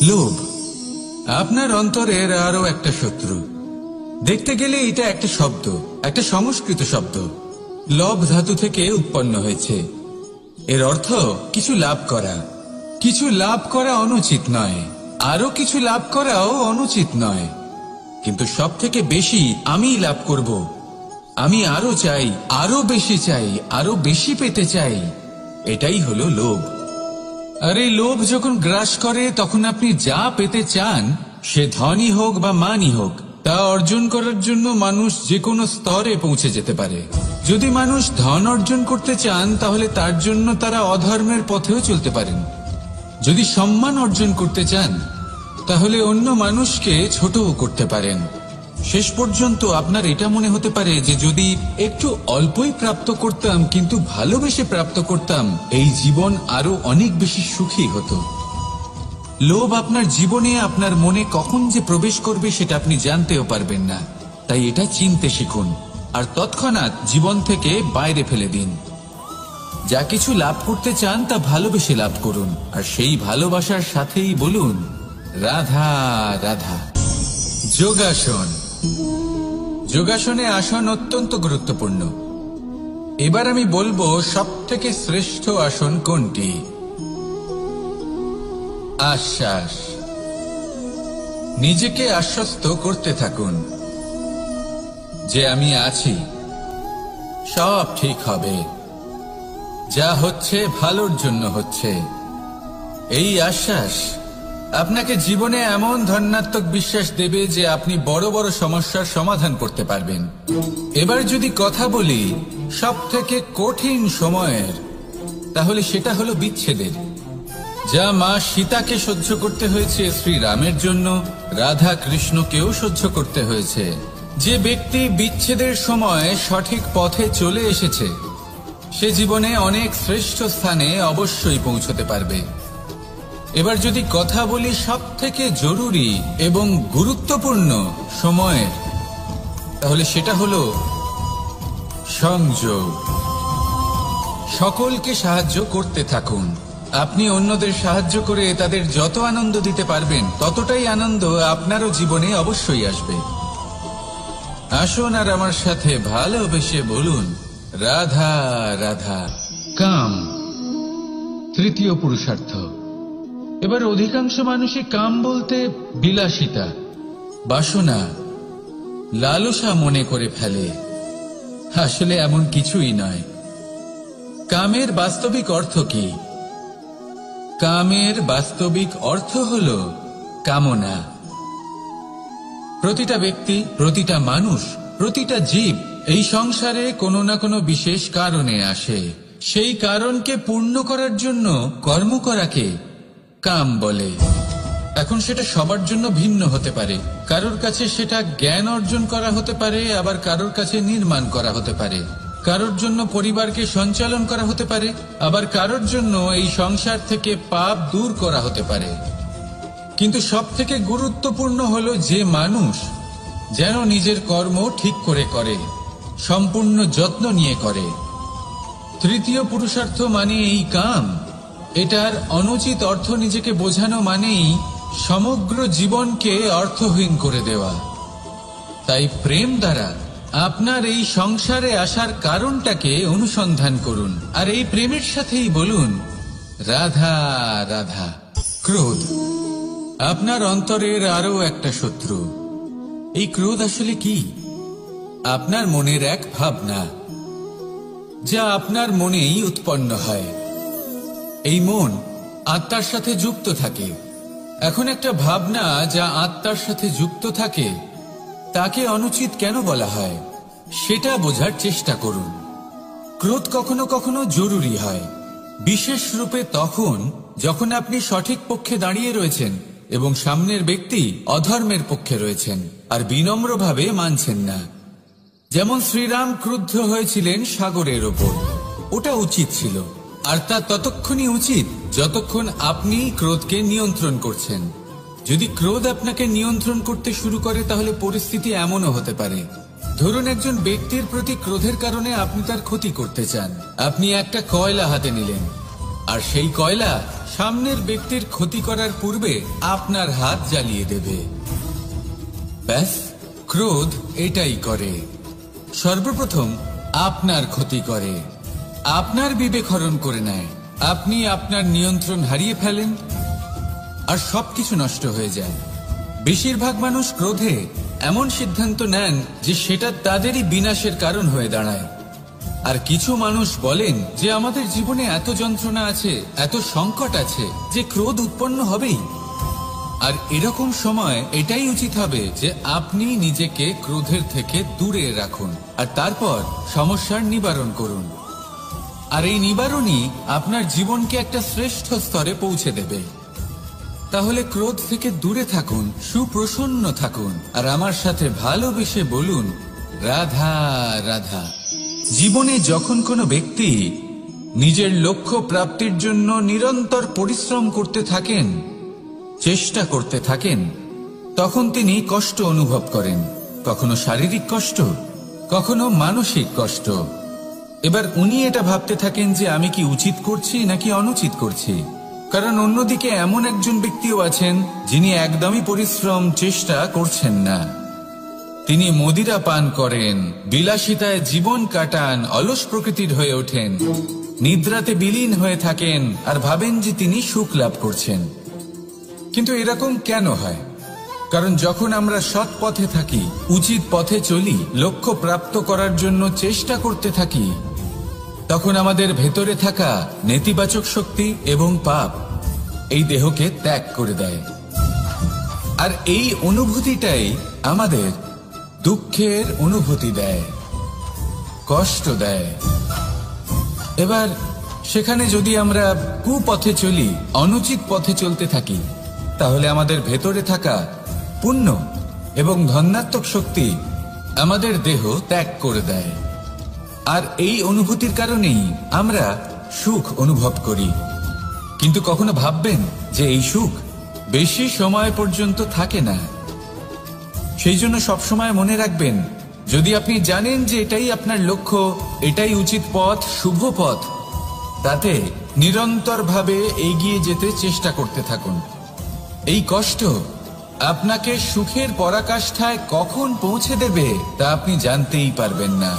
লোভ আপনার অন্তরের আরো একটা শত্রু। দেখতে গেলে এটা একটা শব্দ, একটা সংস্কৃত শব্দ, লব ধাতু থেকে উৎপন্ন হয়েছে। এর অর্থ কিছু লাভ করা। কিছু লাভ করা অনুচিত নয়, আরো কিছু লাভ করাও অনুচিত নয়, কিন্তু সব থেকে বেশি আমি লাভ করব, আমি আরো চাই, আরো বেশি চাই, আরো বেশি পেতে চাই, এটাই হলো লোভ। আর এই লোভ যখন গ্রাস করে তখন আপনি যা পেতে চান, সে ধনই হোক বা মানই হোক, তা অর্জন করার জন্য মানুষ যে কোনো স্তরে পৌঁছে যেতে পারে। যদি মানুষ ধন অর্জন করতে চান তাহলে তার জন্য তারা অধর্মের পথেও চলতে পারেন। যদি সম্মান অর্জন করতে চান তাহলে অন্য মানুষকে ছোটও করতে পারেন। শেষ পর্যন্ত আপনার এটা মনে হতে পারে যে যদি একটু অল্পই প্রাপ্ত করতাম কিন্তু ভালোবেসে প্রাপ্ত করতাম, এই জীবন আরো অনেক বেশি সুখী হতো। লোভ আপনার জীবনে, আপনার মনে কখন যে প্রবেশ করবে সেটা আপনি জানতেও পারবেন না। তাই এটা চিনতে শিখুন আর তৎক্ষণাৎ জীবন থেকে বাইরে ফেলে দিন। যা কিছু লাভ করতে চান তা ভালোবেসে লাভ করুন, আর সেই ভালোবাসার সাথেই বলুন রাধা রাধা। যোগাসন। যোগাসনে আসন অত্যন্ত গুরুত্বপূর্ণ। এবার আমি বলবো সবথেকে শ্রেষ্ঠ আসন কোনটি। আশ্বাস। নিজেকে আশ্বস্ত করতে থাকুন যে আমি আছি, সব ঠিক হবে, যা হচ্ছে ভালোর জন্য হচ্ছে। এই আশ্বাস আপনাকে জীবনে এমন ধনাত্মক বিশ্বাস দেবে যে আপনি বড় বড় সমস্যার সমাধান করতে পারবেন। এবার যদি কথা বলি সবথেকে কঠিন সময়ের, তাহলে সেটা হলো বিচ্ছেদের। যা মা সীতাকে সহ্য করতে হয়েছে শ্রীরামের জন্য, রাধা কৃষ্ণকেও সহ্য করতে হয়েছে। যে ব্যক্তি বিচ্ছেদের সময় সঠিক পথে চলে এসেছে সে জীবনে অনেক শ্রেষ্ঠ স্থানে অবশ্যই পৌঁছতে পারবে। এবার যদি কথা বলি সবথেকে জরুরি এবং গুরুত্বপূর্ণ সময়ের, তাহলে সেটা হলো সংযোগ। সকলকে সাহায্য করতে থাকুন। আপনি অন্যদের সাহায্য করে তাদের যত আনন্দ দিতে পারবেন ততটাই আনন্দ আপনারও জীবনে অবশ্যই আসবে। আসুন আর আমার সাথে ভালোবেসে বলুন রাধা রাধা। কাম তৃতীয় পুরুষার্থ। এবার অধিকাংশ মানুষই কাম বলতে বিলাসিতা, বাসনা, লালসা মনে করে ফেলে। আসলে এমন কিছুই নয়। কামের বাস্তবিক অর্থ কি? কামের বাস্তবিক অর্থ হল কামনা। প্রতিটা ব্যক্তি, প্রতিটা মানুষ, প্রতিটা জীব এই সংসারে কোনো না কোনো বিশেষ কারণে আসে। সেই কারণকে পূর্ণ করার জন্য কর্ম করাকে কাম বলে। এখন সেটা সবার জন্য ভিন্ন হতে পারে। কারোর কাছে সেটা জ্ঞান অর্জন করা হতে পারে, আবার কারোর কাছে নির্মাণ করা হতে পারে। কারোর জন্য পরিবারকে সঞ্চালন করা হতে পারে, আবার কারোর জন্য এই সংসার থেকে পাপ দূর করা হতে পারে। কিন্তু সবথেকে গুরুত্বপূর্ণ হলো যে মানুষ যেন নিজের কর্ম ঠিক করে করে, সম্পূর্ণ যত্ন নিয়ে করে। তৃতীয় পুরুষার্থ মানে এই কাম। এটার অনুচিত অর্থ নিজেকে বোঝানো মানেই সমগ্র জীবনকে অর্থহীন করে দেওয়া। তাই প্রেম দ্বারা আপনার এই সংসারে আসার কারণটাকে অনুসন্ধান করুন, আর এই প্রেমের সাথেই বলুন রাধা রাধা। ক্রোধ আপনার অন্তরের আরো একটা শত্রু। এই ক্রোধ আসলে কি? আপনার মনের এক ভাবনা, যা আপনার মনেই উৎপন্ন হয়। এই মন আত্মার সাথে যুক্ত থাকে। এখন একটা ভাবনা যা আত্মার সাথে যুক্ত থাকে তাকে অনুচিত কেন বলা হয় সেটা বোঝার চেষ্টা করুন। ক্রোধ কখনো কখনো জরুরি হয়, বিশেষ রূপে তখন যখন আপনি সঠিক পক্ষে দাঁড়িয়ে রয়েছেন এবং সামনের ব্যক্তি অধর্মের পক্ষে রয়েছেন আর বিনম্রভাবে মানছেন না। যেমন শ্রীরাম ক্রুদ্ধ হয়েছিলেন সাগরের ওপর। ওটা উচিত ছিল, আর তা ততক্ষণই উচিত যতক্ষণ আপনি ক্রোধকে নিয়ন্ত্রণ করছেন। যদি ক্রোধ আপনাকে নিয়ন্ত্রণ করতে শুরু করে তাহলে পরিস্থিতি এমনও হতে পারে ধরুন একজন ব্যক্তির প্রতি ক্রোধের কারণে আপনি তার ক্ষতি করতে চান। আপনি একটা কয়লা হাতে নিলেন, আর সেই কয়লা সামনের ব্যক্তির ক্ষতি করার পূর্বে আপনার হাত জ্বালিয়ে দেবে। ব্যাস, ক্রোধ এটাই করে। সর্বপ্রথম আপনার ক্ষতি করে, আপনার বিবেক হরণ করে নেয়, আপনি আপনার নিয়ন্ত্রণ হারিয়ে ফেলেন, আর সবকিছু নষ্ট হয়ে যায়। বেশিরভাগ মানুষ ক্রোধে এমন সিদ্ধান্ত নেন যে সেটা তাদেরই বিনাশের কারণ হয়ে দাঁড়ায়। আর কিছু মানুষ বলেন যে আমাদের জীবনে এত যন্ত্রণা আছে, এত সংকট আছে, যে ক্রোধ উৎপন্ন হবেই। আর এরকম সময় এটাই উচিত হবে যে আপনি নিজেকে ক্রোধের থেকে দূরে রাখুন, আর তারপর সমস্যার নিবারণ করুন। আর এই নিবারণই আপনার জীবনকে একটা শ্রেষ্ঠ স্তরে পৌঁছে দেবে। তাহলে ক্রোধ থেকে দূরে থাকুন, সুপ্রসন্ন থাকুন, আর আমার সাথে ভালোবেসে বলুন, রাধা রাধা। জীবনে যখন কোনো ব্যক্তি নিজের লক্ষ্য প্রাপ্তির জন্য নিরন্তর পরিশ্রম করতে থাকেন, চেষ্টা করতে থাকেন, তখন তিনি কষ্ট অনুভব করেন। কখনো শারীরিক কষ্ট, কখনো মানসিক কষ্ট। এবার উনি এটা ভাবতে থাকেন যে আমি কি উচিত করছি নাকি অনুচিত করছি। কারণ অন্যদিকে এমন একজন ব্যক্তিও আছেন যিনি একদমই পরিশ্রম চেষ্টা করছেন না। তিনি মদিরা পান করেন, বিলাসিতায় জীবন কাটান, অলস প্রকৃতির হয়ে ওঠেন, নিদ্রাতে বিলীন হয়ে থাকেন, আর ভাবেন যে তিনি সুখ লাভ করছেন। কিন্তু এরকম কেন হয়? কারণ যখন আমরা সৎ পথে থাকি, উচিত পথে চলি, লক্ষ্য প্রাপ্ত করার জন্য চেষ্টা করতে থাকি, তখন আমাদের ভেতরে থাকা নেতিবাচক শক্তি এবং পাপ এই দেহকে ত্যাগ করে দেয়। আর এই অনুভূতিটাই আমাদের দুঃখের অনুভূতি দেয়, কষ্ট দেয়। এবার সেখানে যদি আমরা কুপথে চলি, অনুচিত পথে চলতে থাকি, তাহলে আমাদের ভেতরে থাকা পুণ্য এবং ধনাত্মক শক্তি আমাদের দেহ ত্যাগ করে দেয়। আর এই অনুভূতির কারণেই আমরা সুখ অনুভব করি। কিন্তু কখনো ভাববেন যে এই সুখ বেশি সময় পর্যন্ত থাকে না। সেই জন্য সবসময় মনে রাখবেন, যদি আপনি জানেন যে এটাই আপনার লক্ষ্য, এটাই উচিত পথ, শুভ পথ, তাতে নিরন্তরভাবে এগিয়ে যেতে চেষ্টা করতে থাকুন। এই কষ্ট আপনাকে সুখের পরাকাষ্ঠায় কখন পৌঁছে দেবে তা আপনি জানতেই পারবেন না।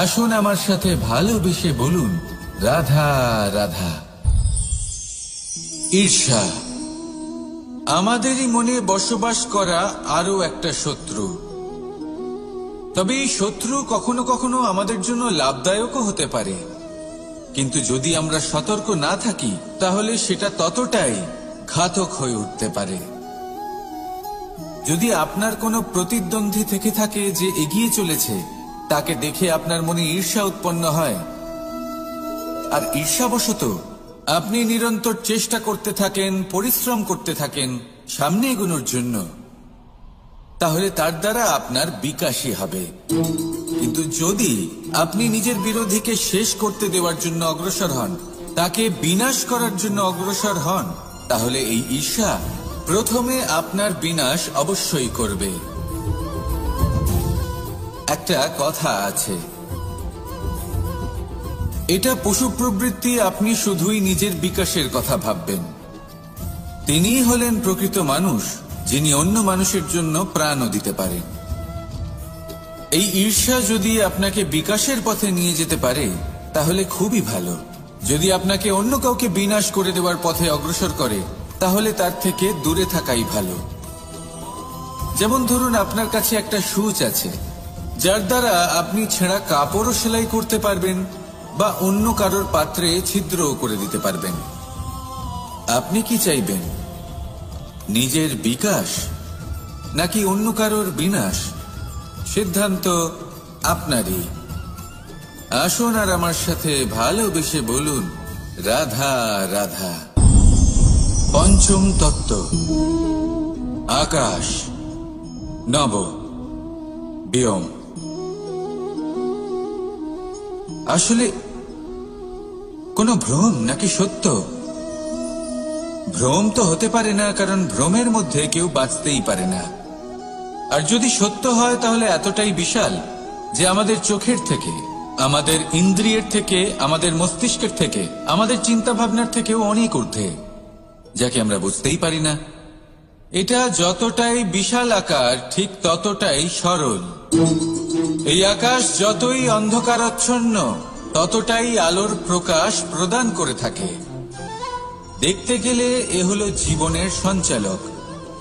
আসুন আমার সাথে ভালোবেসে বলুন, রাধা রাধা। ঈর্ষা আমাদেরই মনে বসবাস করা আরো একটা শত্রু। তবে এই শত্রু কখনো কখনো আমাদের জন্য লাভদায়কও হতে পারে। কিন্তু যদি আমরা সতর্ক না থাকি, তাহলে সেটা ততটাই ঘাতক হয়ে উঠতে পারে। যদি আপনার কোনো প্রতিদ্বন্দ্বী থেকে থাকে যে এগিয়ে চলেছে, তাকে দেখে আপনার মনে ঈর্ষা উৎপন্ন হয়, আর ঈর্ষাবশত আপনি নিরন্তর চেষ্টা করতে থাকেন, পরিশ্রম করতে থাকেন সামনে এগোনোর জন্য, তাহলে তার দ্বারা আপনার বিকাশই হবে। কিন্তু যদি আপনি নিজের বিরোধীকে শেষ করতে দেওয়ার জন্য অগ্রসর হন, তাকে বিনাশ করার জন্য অগ্রসর হন, তাহলে এই ঈর্ষা প্রথমে আপনার বিনাশ অবশ্যই করবে। একটা কথা আছে, এটা পশু প্রবৃত্তি, আপনি শুধুই নিজের বিকাশের কথা ভাববেন। তিনিই হলেন প্রকৃত মানুষ, যিনি অন্য মানুষের জন্য প্রাণও দিতে পারেন। এই ঈর্ষা যদি আপনাকে বিকাশের পথে নিয়ে যেতে পারে, তাহলে খুবই ভালো। যদি আপনাকে অন্য কাউকে বিনাশ করে দেওয়ার পথে অগ্রসর করে, তাহলে তার থেকে দূরে থাকাই ভালো। যেমন ধরুন, আপনার কাছে একটা সূচ আছে, যার দ্বারা আপনি ছেঁড়া কাপড়ও সেলাই করতে পারবেন, বা অন্য কারোর পাত্রে ছিদ্রও করে দিতে পারবেন। আপনি কি চাইবেন, নিজের বিকাশ নাকি অন্য কারোর বিনাশ? সিদ্ধান্ত আপনারই। আসুন আর আমার সাথে ভালোবেসে বলুন, রাধা রাধা। পঞ্চম তত্ত্ব, আকাশ, নব, ব্যোম। আসলে কোন ভ্রম নাকি সত্য? ভ্রম তো হতে পারে না, কারণ ভ্রমের মধ্যে কেউ বাঁচতেই পারে না। আর যদি সত্য হয় তাহলে এতটাই বিশাল যে আমাদের চোখের থেকে, আমাদের ইন্দ্রিয়ের থেকে, আমাদের মস্তিষ্কের থেকে, আমাদের চিন্তা ভাবনার থেকেও অনেক ঊর্ধ্বে, যাকে আমরা বুঝতেই পারি না। এটা যতটাই বিশাল আকার ঠিক ততটাই সরল। এই আকাশ যতই অন্ধকারাচ্ছন্ন ততটাই আলোর প্রকাশ প্রদান করে থাকে। দেখতে গেলে এ হলো জীবনের সঞ্চালক,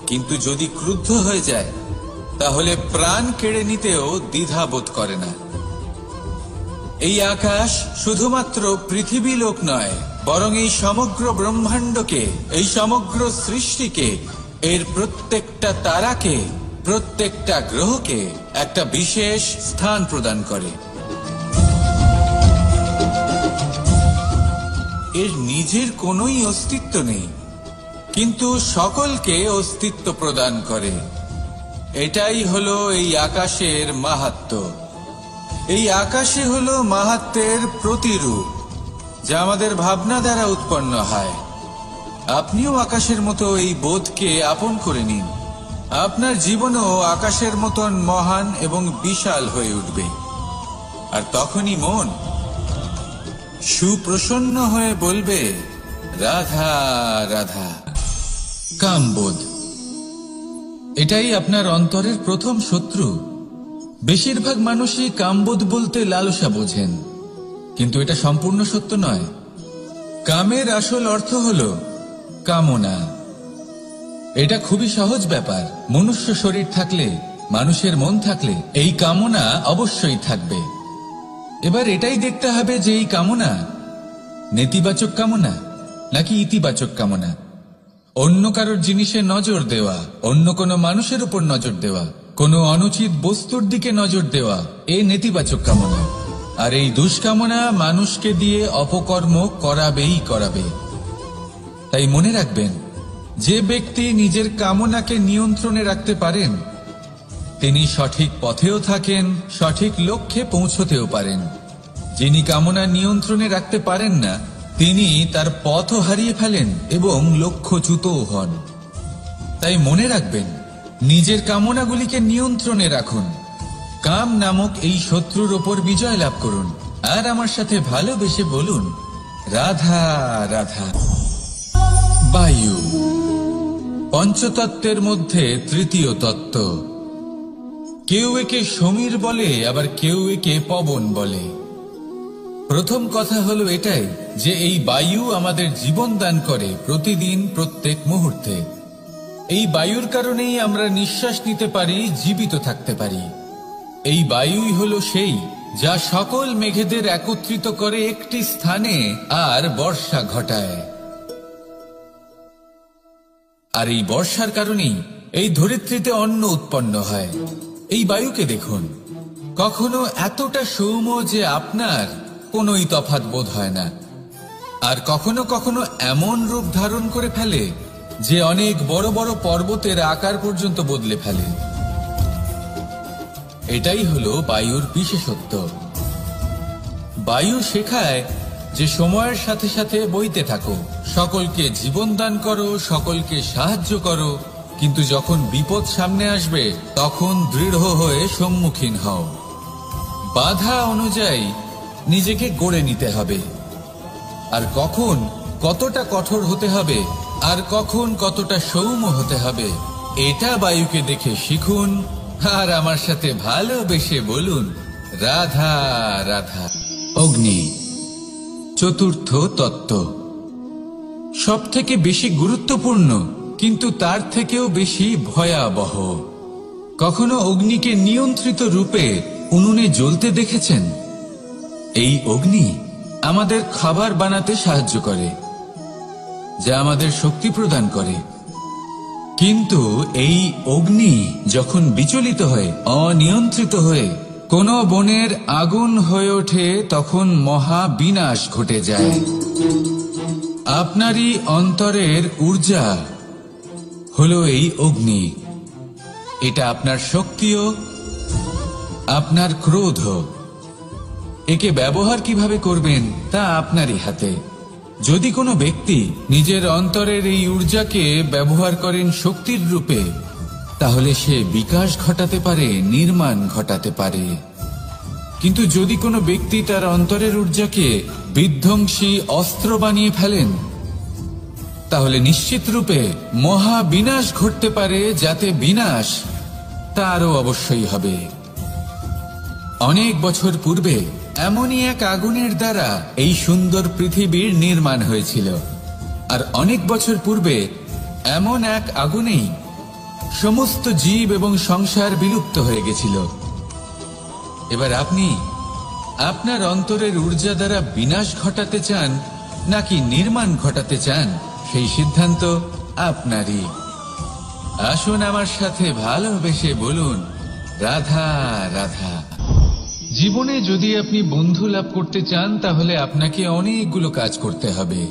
কিন্তু যদি ক্রুদ্ধ হয়ে যায় তাহলে প্রাণ কেড়ে নিতেও দ্বিধা বোধ করে না। এই আকাশ শুধুমাত্র পৃথিবী লোক নয়, বরং এই সমগ্র ব্রহ্মাণ্ডকে, এই সমগ্র সৃষ্টিকে, এর প্রত্যেকটা তারাকে, প্রত্যেকটা গ্রহকে একটা বিশেষ স্থান প্রদান করে। এর নিজের কোনোই অস্তিত্ব নেই, কিন্তু সকলকে অস্তিত্ব প্রদান করে। এটাই হলো এই আকাশের মাহাত্ম্য। এই আকাশে হলো মাহাত্ম্যের প্রতিরূপ, যা আমাদের ভাবনা দ্বারা উৎপন্ন হয়। আপনিও আকাশের মতো এই বোধকে আপন করে নিন। আপনার জীবনও আকাশের মতন মহান এবং বিশাল হয়ে উঠবে। আর তখনই মন সুপ্রসন্ন হয়ে বলবে, রাধা রাধা। কামবোধ, এটাই আপনার অন্তরের প্রথম শত্রু। বেশিরভাগ মানুষই কামবোধ বলতে লালসা বোঝেন, কিন্তু এটা সম্পূর্ণ সত্য নয়। কামের আসল অর্থ হল কামনা। এটা খুবই সহজ ব্যাপার। মনুষ্য শরীর থাকলে, মানুষের মন থাকলে এই কামনা অবশ্যই থাকবে। এবার এটাই দেখতে হবে যে এই কামনা নেতিবাচক কামনা নাকি ইতিবাচক কামনা। অন্য কারোর জিনিসে নজর দেওয়া, অন্য কোনো মানুষের উপর নজর দেওয়া, কোনো অনুচিত বস্তুর দিকে নজর দেওয়া, এ নেতিবাচক কামনা। আর এই দুষ্কামনা মানুষকে দিয়ে অপকর্ম করাবেই করাবে। তাই মনে রাখবেন, যে ব্যক্তি নিজের কামনাকে নিয়ন্ত্রণে রাখতে পারেন তিনি সঠিক পথেও থাকেন, সঠিক লক্ষ্যে পৌঁছতেও পারেন। যিনি কামনা নিয়ন্ত্রণে রাখতে পারেন না তিনি তার পথও হারিয়ে ফেলেন এবং লক্ষ্যচ্যুতও হন। তাই মনে রাখবেন, নিজের কামনাগুলিকে নিয়ন্ত্রণে রাখুন। কাম নামক এই শত্রুর ওপর বিজয় লাভ করুন। আর আমার সাথে ভালোবেসে বলুন, রাধা রাধা। বায়ু পঞ্চতত্ত্বের মধ্যে তৃতীয় তত্ত্ব। কেউ একে সমীর বলে, আবার কেউ একে পবন বলে। প্রথম কথা হলো এটাই যে এই বায়ু আমাদের জীবন দান করে প্রতিদিন, প্রত্যেক মুহূর্তে। এই বায়ুর কারণেই আমরা নিঃশ্বাস নিতে পারি, জীবিত থাকতে পারি। এই বায়ুই হলো সেই যা সকল মেঘেদের একত্রিত করে একটি স্থানে আর বর্ষা ঘটায়। আর এই বর্ষার কারণেই এই ধরিত্রীতে অন্ন উৎপন্ন হয়। এই বায়ুকে দেখুন, কখনো এতটা সৌম্য যে আপনার কোনোই তফাৎ বোধ হয় না, আর কখনো কখনো এমন রূপ ধারণ করে ফেলে যে অনেক বড় বড় পর্বতের আকার পর্যন্ত বদলে ফেলে। এটাই হলো বায়ুর বিশেষত্ব। বায়ু শেখায় যে সময়ের সাথে সাথে বইতে থাকো, সকলকে জীবন দান করো, সকলকে সাহায্য করো, কিন্তু যখন বিপদ সামনে আসবে তখন দৃঢ় হয়ে সম্মুখীন হও। বাধা অনুযায়ী নিজেকে গড়ে নিতে হবে। আর কখন কতটা কঠোর হতে হবে আর কখন কতটা সৌম্য হতে হবে, এটা বায়ুকে দেখে শিখুন। আর আমার সাথে ভালোবেসে বলুন, রাধা রাধা। অগ্নি চতুর্থ তত্ত্ব, সব থেকে বেশি গুরুত্বপূর্ণ কিন্তু তার থেকেও বেশি ভয়াবহ। কখনো অগ্নিকে নিয়ন্ত্রিত রূপে উনুনে জ্বলতে দেখেছেন? এই অগ্নি আমাদের খাবার বানাতে সাহায্য করে, যা আমাদের শক্তি প্রদান করে। কিন্তু এই অগ্নি যখন বিচলিত হয়ে, অনিয়ন্ত্রিত হয়ে কোন বনের আগুন হয়ে ওঠে তখন মহা বিনাশ ঘটে যায়। আপনারই অন্তরের ঊর্জা হলো এই অগ্নি। এটা আপনার শক্তিও, আপনার ক্রোধ। একে ব্যবহার কিভাবে করবেন তা আপনারই হাতে। যদি কোনো ব্যক্তি নিজের অন্তরের এই ঊর্জাকে ব্যবহার করেন শক্তির রূপে, তাহলে সে বিকাশ ঘটাতে পারে, নির্মাণ ঘটাতে পারে। কিন্তু যদি কোনো ব্যক্তি তার অন্তরের ঊর্জাকে বিধ্বংসী অস্ত্র বানিয়ে ফেলেন, তাহলে নিশ্চিত রূপে মহা বিনাশ ঘটতে পারে, যাতে বিনাশ তারও অবশ্যই হবে। অনেক বছর পূর্বে এমনই এক আগুনের দ্বারা এই সুন্দর পৃথিবীর নির্মাণ হয়েছিল, আর অনেক বছর পূর্বে এমন এক আগুনেই সমস্ত জীব এবং সংসার বিলুপ্ত হয়ে গেছিল। এবার আপনি আপনার অন্তরের ঊর্জা দ্বারা বিনাশ ঘটাতে চান নাকি নির্মাণ ঘটাতে চান, সেই সিদ্ধান্ত আপনারই। আসুন আমার সাথে ভালোবেসে বলুন, রাধা রাধা। জীবনে যদি আপনি বন্ধু লাভ করতে চান, তাহলে আপনাকে অনেকগুলো কাজ করতে হবে।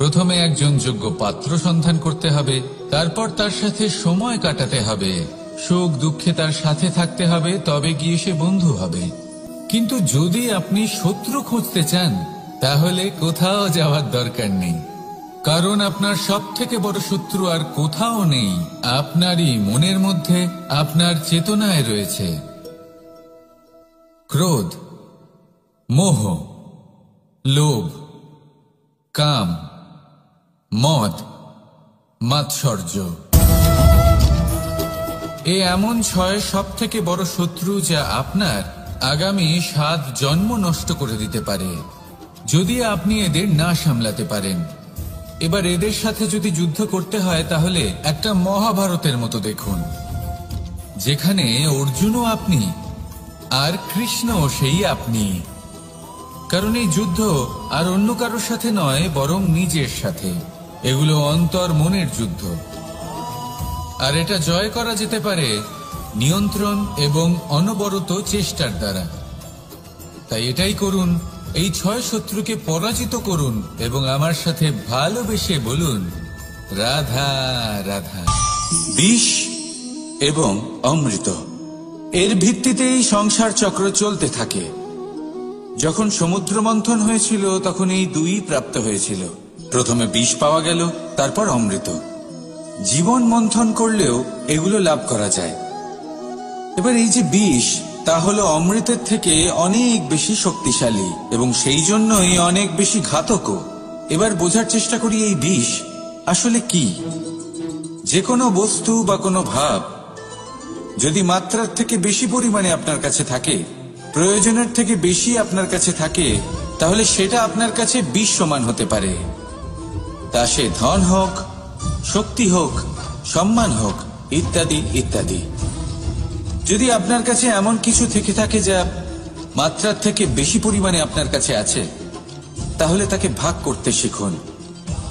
প্রথমে একজন যোগ্য পাত্র সন্ধান করতে হবে, তারপর তার সাথে সময় কাটাতে হবে, সুখ দুঃখে তার সাথে থাকতে হবে, তবে গিয়ে সে বন্ধু হবে। কিন্তু যদি আপনি শত্রু খুঁজতে চান, তাহলে কোথাও যাওয়ার দরকার নেই, কারণ আপনার সব থেকে বড় শত্রু আর কোথাও নেই, আপনারই মনের মধ্যে, আপনার চেতনায় রয়েছে। ক্রোধ, মোহ, লোভ, কাম, মদ, মাৎসর্য, এ এমন 6 সব থেকে বড় শত্রু, যা আপনার আগামী 7 জন্ম নষ্ট করে দিতে পারে, যদি আপনি এদের না সামলাতে পারেন। এবার এদের সাথে যদি যুদ্ধ করতে হয়, তাহলে একটা মহাভারতের মতো দেখুন, যেখানে অর্জুনও আপনি আর কৃষ্ণও সেই আপনি। কারণ এই যুদ্ধ আর অন্য কারোর সাথে নয়, বরং নিজের সাথে। এগুলো অন্তর মনের যুদ্ধ, আর এটা জয় করা যেতে পারে নিয়ন্ত্রণ এবং অনবরত চেষ্টার দ্বারা। তাই এটাই করুন, এই 6 শত্রুকে পরাজিত করুন এবং আমার সাথে ভালোবেসে বলুন, রাধা রাধা। বিষ এবং অমৃত, এর ভিত্তিতেই সংসার চক্র চলতে থাকে। যখন সমুদ্র মন্থন হয়েছিল, তখন এই দুই প্রাপ্ত হয়েছিল। প্রথমে বিষ পাওয়া গেল, তারপর অমৃত। জীবন মন্থন করলেও এগুলো লাভ করা যায়। এবার এই যে বিষ, তা হলো অমৃতের থেকে অনেক বেশি শক্তিশালী এবং সেই জন্যই অনেক বেশি ঘাতকও। এবার বোঝার চেষ্টা করি এই বিষ আসলে কি। যে কোনো বস্তু বা কোনো ভাব যদি মাত্রার থেকে বেশি পরিমাণে আপনার কাছে থাকে, প্রয়োজনের থেকে বেশি আপনার কাছে থাকে, তাহলে সেটা আপনার কাছে বিষ সমান হতে পারে। তা সে ধন হোক, শক্তি হোক, সম্মান হোক, ইত্যাদি ইত্যাদি। যদি আপনার কাছে এমন কিছু থেকে থাকে যা মাত্রার থেকে বেশি পরিমাণে আপনার কাছে আছে, তাহলে তাকে ভাগ করতে শিখুন।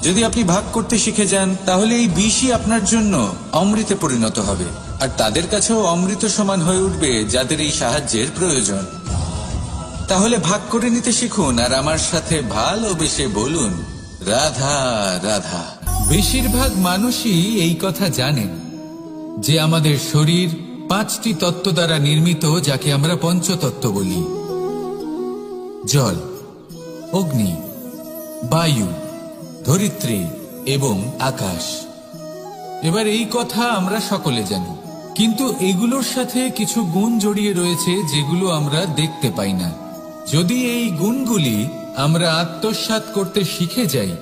যদি আপনি ভাগ করতে শিখে যান, তাহলে এই বিষই আপনার জন্য অমৃতে পরিণত হবে, আর তাদের কাছেও অমৃত সমান হয়ে উঠবে যাদের এই সাহায্যের প্রয়োজন। তাহলে ভাগ করে নিতে শিখুন আর আমার সাথে ভালোবেসে বলুন, রাধা রাধা। বেশিরভাগ মানুষই এই কথা জানেন যে আমাদের শরীর 5টি তত্ত্ব দ্বারা নির্মিত, যাকে আমরা পঞ্চতত্ত্ব বলি। জল, অগ্নি, বায়ু, ধরিত্রী এবং আকাশ। এবার এই কথা আমরা সকলে জানি, কিন্তু এগুলোর সাথে কিছু গুণ জড়িয়ে রয়েছে যেগুলো আমরা দেখতে পাই না। যদি এই গুণগুলি আমরা আত্মসাৎ করতে শিখে যাই,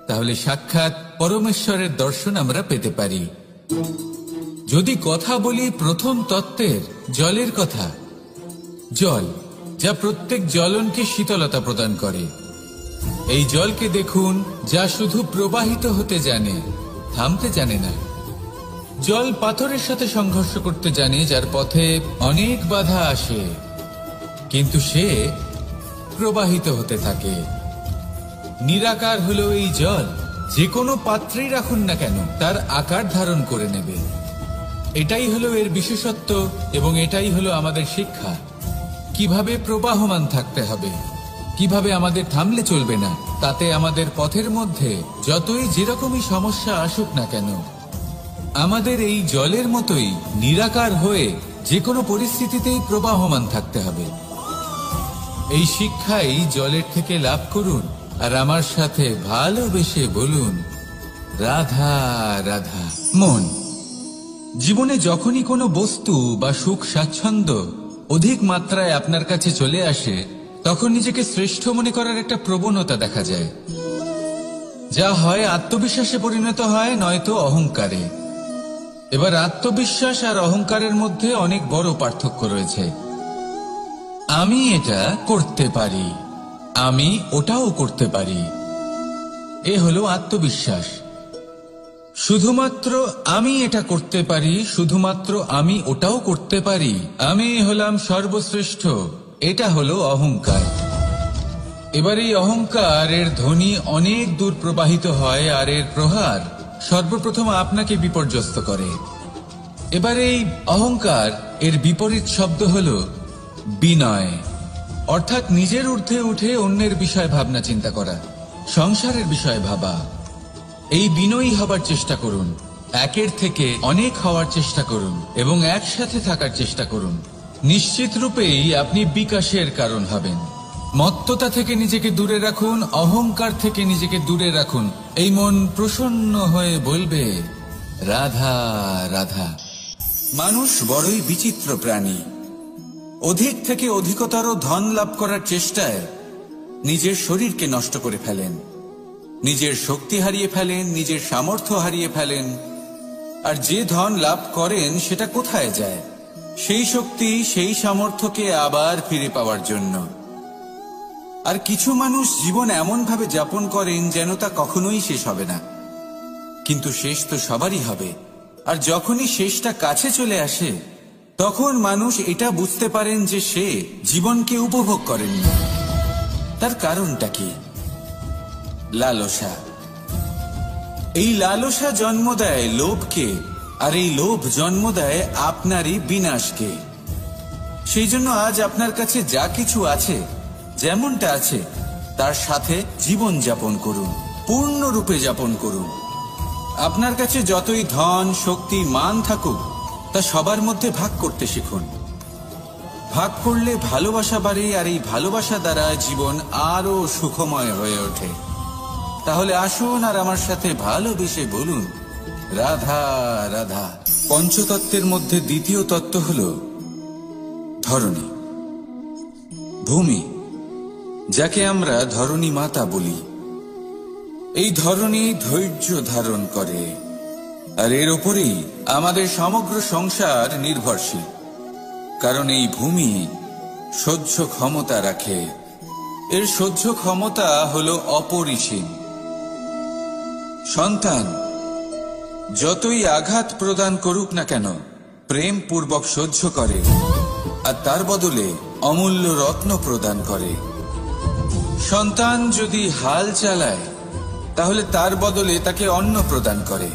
তাহলে সাক্ষাৎ পরমেশ্বরের দর্শন আমরা পেতে পারি। যদি কথা বলি প্রথম তত্ত্বের, জলের কথা, জল যা প্রত্যেক জ্বলনকে শীতলতা প্রদান করে। এই জলকে দেখুন, যা শুধু প্রবাহিত হতে জানে, থামতে জানে না। জল পাথরের সাথে সংঘর্ষ করতে জানে, যার পথে অনেক বাধা আসে, কিন্তু সে প্রবাহিত হতে থাকে। নিরাকার হলো এই জল, যে কোনো পাত্রেই রাখুন না কেন, তার আকার ধারণ করে নেবে। এটাই হলো এর বিশেষত্ব এবং এটাই হলো আমাদের শিক্ষা। কিভাবে প্রবাহমান থাকতে হবে, কিভাবে আমাদের থামলে চলবে না, তাতে আমাদের পথের মধ্যে যতই যেরকমই সমস্যা আসুক না কেন, আমাদের এই জলের মতোই নিরাকার হয়ে যে কোনো পরিস্থিতিতেই প্রবাহমান থাকতে হবে। এই শিক্ষাই জলের থেকে লাভ করুন আর আমার সাথে ভালোবেসে বলুন, রাধা রাধা। মন, জীবনে যখনই কোনো বস্তু বা সুখ স্বাচ্ছন্দ্য অধিক মাত্রায় আপনার কাছে চলে আসে, তখন নিজেকে শ্রেষ্ঠ মনে করার একটা প্রবণতা দেখা যায়, যা হয় আত্মবিশ্বাসে পরিণত হয়, নয়তো অহংকারে। এবার আত্মবিশ্বাস আর অহংকারের মধ্যে অনেক বড় পার্থক্য রয়েছে। আমি এটা করতে পারি, আমি ওটাও করতে পারি, এ হলো আত্মবিশ্বাস। শুধুমাত্র আমি এটা করতে পারি, শুধুমাত্র আমি ওটাও করতে পারি, আমি হলাম সর্বশ্রেষ্ঠ, এটা হলো অহংকার। এবার এই অহংকার এর ধ্বনি অনেক দূর প্রবাহিত হয়, আর এর প্রহার সর্বপ্রথম আপনাকে বিপর্যস্ত করে। এবার এই অহংকার এর বিপরীত শব্দ হলো বিনয়, অর্থাৎ নিজের ঊর্ধ্বে উঠে অন্যের বিষয়ে ভাবনা চিন্তা করা, সংসারের বিষয়ে ভাবা। এই বিনয়ী হবার চেষ্টা করুন, একের থেকে অনেক হওয়ার চেষ্টা করুন এবং একসাথে থাকার চেষ্টা করুন। নিশ্চিত রূপেই আপনি বিকাশের কারণ হবেন। মত্ততা থেকে নিজেকে দূরে রাখুন, অহংকার থেকে নিজেকে দূরে রাখুন। এই মন প্রসন্ন হয়ে বলবে, রাধা রাধা। মানুষ বড়ই বিচিত্র প্রাণী। অধিক থেকে অধিকতর ধন লাভ করার চেষ্টায় নিজের শরীরকে নষ্ট করে ফেলেন, নিজের শক্তি হারিয়ে ফেলেন, নিজের সামর্থ্য হারিয়ে ফেলেন। আর যে ধন লাভ করেন সেটা কোথায় যায়? সেই শক্তি, সেই সামর্থ্যকে আবার ফিরে পাওয়ার জন্য। আর কিছু মানুষ জীবন এমন ভাবে যাপন করেন যেন তা কখনোই শেষ হবে না, কিন্তু শেষ তো সবারই হবে। আর যখনই শেষটা কাছে চলে আসে, তখন মানুষ এটা বুঝতে পারেন যে সে জীবনকে উপভোগ করেননি। তার কারণটা কি? লালসা। এই লালসা জন্ম দেয় লোভকে, আর এই লোভ জন্ম দেয় আপনারই বিনাশকে। সেই জন্য আজ আপনার কাছে যা কিছু আছে, যেমনটা আছে, তার সাথে জীবন যাপন করুন, পূর্ণরূপে যাপন করুন। আপনার কাছে যতই ধন, শক্তি, মান থাকুক, তা সবার মধ্যে ভাগ করতে শিখুন। ভাগ করলে ভালোবাসা বাড়ে, আর এই ভালোবাসা দ্বারা জীবন আরো সুখময় হয়ে ওঠে। তাহলে আসুন আর আমার সাথে ভালোবেসে বলুন, রাধা রাধা। পঞ্চতত্ত্বের মধ্যে দ্বিতীয় তত্ত্ব হল ধরণী, ভূমি, যাকে আমরা ধরণী মাতা বলি। এই ধরণী ধৈর্য ধারণ করে, আর এর ওপরেই আমাদের সমগ্র সংসার নির্ভরশীল। কারণ এই ভূমি সহ্য ক্ষমতা রাখে, এর সহ্য ক্ষমতা হলো অপরিসীম। সন্তান যতই আঘাত প্রদান করুক না কেন, প্রেম পূর্বক সহ্য করে, আর তার বদলে অমূল্য রত্ন প্রদান করে। সন্তান যদি হাল চালায়, তাহলে তার বদলে তাকে অন্ন প্রদান করে।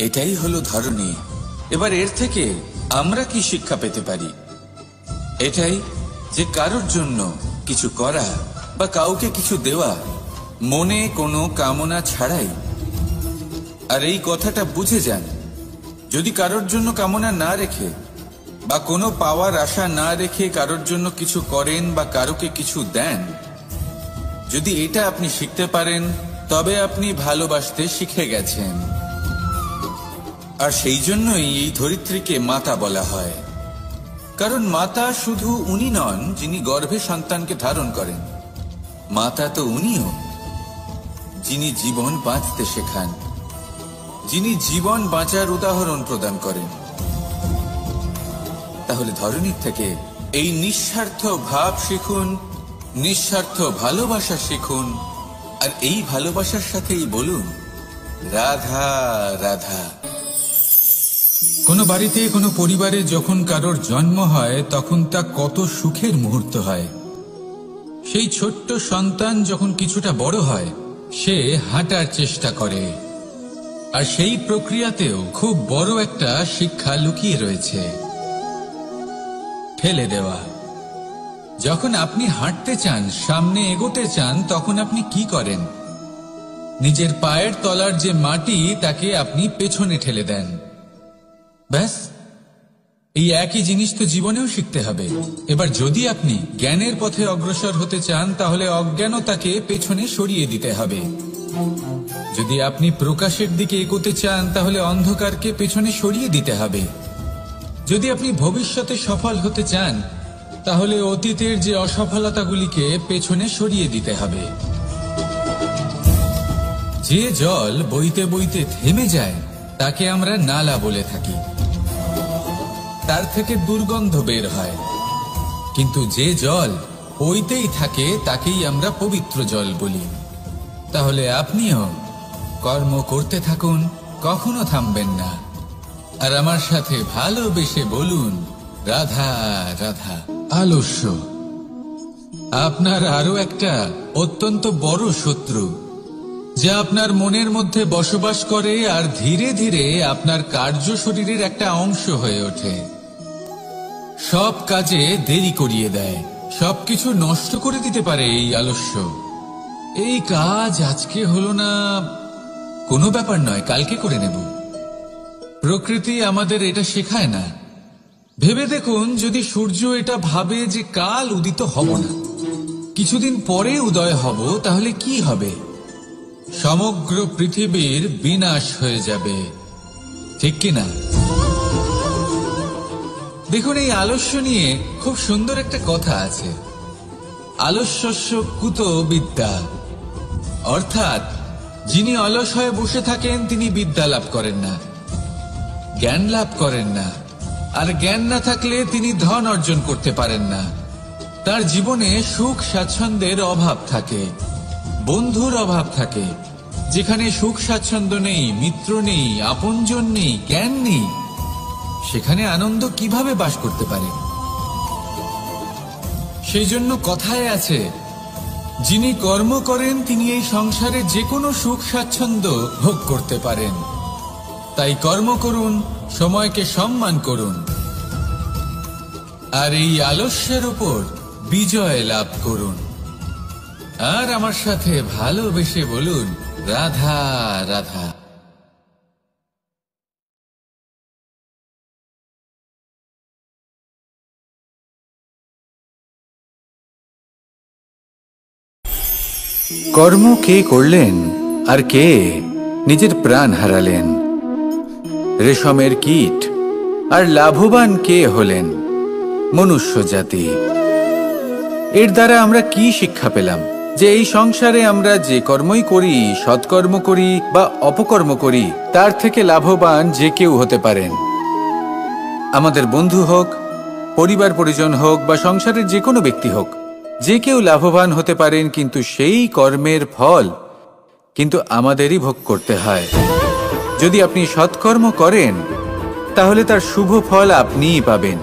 এটাই হলো ধরণী। এবার এর থেকে আমরা কি শিক্ষা পেতে পারি? এটাই যে কারোর জন্য কিছু করা বা কাউকে কিছু দেওয়া মনে কোনো কামনা ছাড়াই। আর এই কথাটা বুঝে যান, যদি কারোর জন্য কামনা না রেখে বা কোনো পাওয়ার আশা না রেখে কারোর জন্য কিছু করেন বা কারোকে কিছু দেন, যদি এটা আপনি শিখতে পারেন, তবে আপনি ভালোবাসতে শিখে গেছেন। আর সেই জন্যই এই ধরিত্রীকে মাতা বলা হয়। কারণ মাতা শুধু উনি নন যিনি গর্ভে সন্তানকে ধারণ করেন, মাতা তো উনিও যিনি জীবন বাঁচতে শেখান, যিনি জীবন বাঁচার উদাহরণ প্রদান করেন। তাহলে ধরণীর থেকে এই নিঃস্বার্থ ভাব শিখুন, নিঃস্বার্থ ভালোবাসা শিখুন, আর এই ভালোবাসার সাথেই বলুন, রাধা রাধা। কোনো বাড়িতে, কোনো পরিবারে যখন কারোর জন্ম হয়, তখন তা কত সুখের মুহূর্ত হয়। সেই ছোট্ট সন্তান যখন কিছুটা বড় হয়, সে হাঁটার চেষ্টা করে, আর সেই প্রক্রিয়াতেও খুব বড় একটা শিক্ষা লুকিয়ে রয়েছে, ফেলে দেওয়া। যখন আপনি হাঁটতে চান, সামনে এগোতে চান, তখন আপনি কি করেন? নিজের পায়ের তলার যে মাটি, তাকে আপনি পেছনে ঠেলে দেন। ব্যাস, এই একই জিনিস তো জীবনেও শিখতে হবে। এবার যদি আপনি জ্ঞানের পথে অগ্রসর হতে চান, তাহলে অজ্ঞানতাকে পেছনে সরিয়ে দিতে হবে। যদি আপনি প্রকাশের দিকে এগোতে চান তাহলে অন্ধকারকে পেছনে সরিয়ে দিতে হবে। যদি আপনি ভবিষ্যতে সফল হতে চান তাহলে অতীতের যে অসফলতাগুলিকে পেছনে সরিয়ে দিতে হবে। যে জল বইতে বইতে থেমে যায় তাকে আমরা নালা বলে থাকি, তার থেকে দুর্গন্ধ বের হয়। কিন্তু যে জল বইতেই থাকে তাকেই আমরা পবিত্র জল বলি। তাহলে আপনিও কর্ম করতে থাকুন, কখনো থামবেন না। আর আমার সাথে ভালোবেসে বলুন, রাধা রাধা। আলস্য আপনার আরো একটা অত্যন্ত বড় শত্রু, যা আপনার মনের মধ্যে বসবাস করে আর ধীরে ধীরে আপনার কার্য শরীরের একটা অংশ হয়ে ওঠে। সব কাজে দেরি করিয়ে দেয়, সবকিছু নষ্ট করে দিতে পারে এই আলস্য। এই কাজ আজকে হলো না, কোনো ব্যাপার নয়, কালকে করে নেব। প্রকৃতি আমাদের এটা শেখায় না। ভেবে দেখুন, যদি সূর্য এটা ভাবে যে কাল উদিত হব না, কিছুদিন পরে উদয় হব, তাহলে কি হবে? সমগ্র পৃথিবীর বিনাশ হয়ে যাবে, ঠিক কিনা? দেখুন, এই আলস্য নিয়ে খুব সুন্দর একটা কথা আছে, আলস্যস্য কুত বিদ্যা। অর্থাৎ যিনি অলস হয়ে বসে থাকেন তিনি বিদ্যা লাভ করেন না, জ্ঞান লাভ করেন না। আর জ্ঞান না থাকলে তিনি ধন অর্জন করতে পারেন না। তার জীবনে সুখ স্বাচ্ছন্দ্যের অভাব থাকে, বন্ধুর অভাব থাকে। যেখানে সুখ স্বাচ্ছন্দ্য নেই, মিত্র নেই, আপনজন নেই, জ্ঞান নেই, সেখানে আনন্দ কিভাবে বাস করতে পারে? সেই জন্য কথায় আছে, যিনি কর্ম করেন তিনি এই সংসারে যে কোনো সুখ স্বাচ্ছন্দ্য ভোগ করতে পারেন। তাই কর্ম করুন, সময়কে সম্মান করুন, আর এই আলস্যের উপর বিজয় লাভ করুন। আর আমার সাথে ভালোবেসে বলুন, রাধা রাধা। কর্ম কে করলেন আর কে নিজের প্রাণ হারালেন? রেশমের কীট আর লাভবান কে হলেন? মনুষ্য জাতি। এর দ্বারা আমরা কি শিক্ষা পেলাম? যে এই সংসারে আমরা যে কর্মই করি, সৎকর্ম করি বা অপকর্ম করি, তার থেকে লাভবান যে কেউ হতে পারেন। আমাদের বন্ধু হোক, পরিবার পরিজন হোক বা সংসারের যে কোনো ব্যক্তি হোক, যে কেউ লাভবান হতে পারেন, কিন্তু সেই কর্মের ফল কিন্তু আমাদেরই ভোগ করতে হয়। যদি আপনি সৎকর্ম করেন তাহলে তার শুভ ফল আপনিই পাবেন।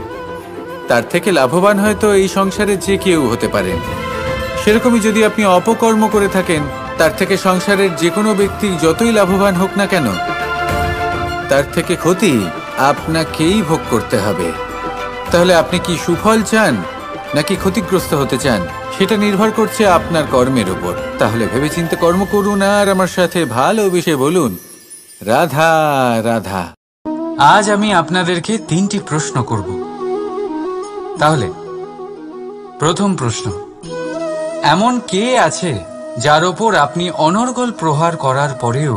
তার থেকে লাভবান হয়তো এই সংসারে যে কেউ হতে পারেন। সেরকমই যদি আপনি অপকর্ম করে থাকেন, তার থেকে সংসারের যে কোনো ব্যক্তি যতই লাভবান হোক না কেন, তার থেকে ক্ষতি আপনাকেই ভোগ করতে হবে। তাহলে আপনি কি সুফল চান নাকি ক্ষতিগ্রস্ত হতে চান, সেটা নির্ভর করছে আপনার কর্মের উপর। তাহলে ভেবেচিন্তে কর্ম করুন আর আমার সাথে ভালোবেসে বলুন, রাধা রাধা। আজ আমি আপনাদেরকে 3টি প্রশ্ন করব। তাহলে প্রথম প্রশ্ন, এমন কে আছে যার ওপর আপনি অনর্গল প্রহার করার পরেও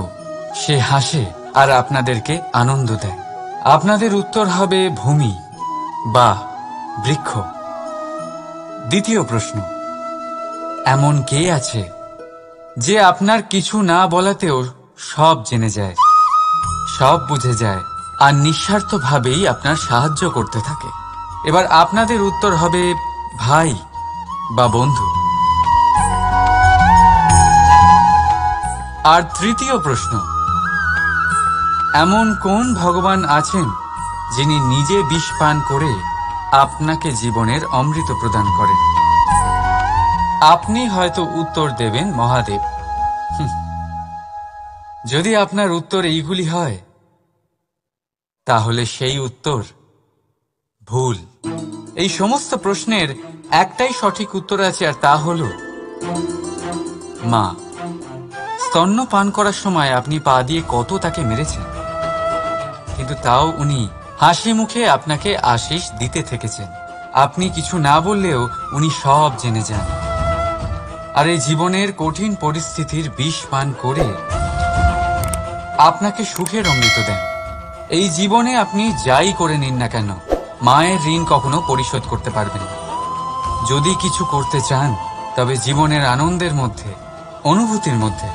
সে হাসে আর আপনাদেরকে আনন্দ দেয়? আপনাদের উত্তর হবে ভূমি বা বৃক্ষ। দ্বিতীয় প্রশ্ন, এমন কে আছে যে আপনার কিছু না বলাতেও সব জেনে যায়, সব বুঝে যায় আর নিঃস্বার্থভাবেই আপনার সাহায্য করতে থাকে? এবার আপনাদের উত্তর হবে ভাই বা বন্ধু। আর তৃতীয় প্রশ্ন, এমন কোন ভগবান আছেন যিনি নিজে বিষ পান করে আপনাকে জীবনের অমৃত প্রদান করেন? আপনি হয়তো উত্তর দেবেন মহাদেব। যদি আপনার উত্তর এইগুলি হয় তাহলে সেই উত্তর ভুল। এই সমস্ত প্রশ্নের একটাই সঠিক উত্তর আছে, আর তা হল মা। স্তন্য পান করার সময় আপনি পা দিয়ে কত তাকে মেরেছেন, কিন্তু তাও উনি হাসি মুখে আপনাকে আশীষ দিতে থেকেছেন। আপনি কিছু না বললেও উনি সব জেনে যান। আর এই জীবনের কঠিন পরিস্থিতির বিষ পান করে আপনাকে সুখের অমৃত দেন। এই জীবনে আপনি যাই করে নিন না কেন, মায়ের ঋণ কখনো পরিশোধ করতে পারবেন না। যদি কিছু করতে চান তবে জীবনের আনন্দের মধ্যে, অনুভূতির মধ্যে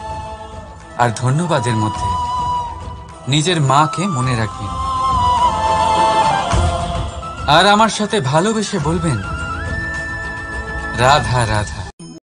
আর ধন্যবাদের মধ্যে নিজের মাকে মনে রাখবেন। আর আমার সাথে ভালোবেসে বলবেন, রাধা রাধা।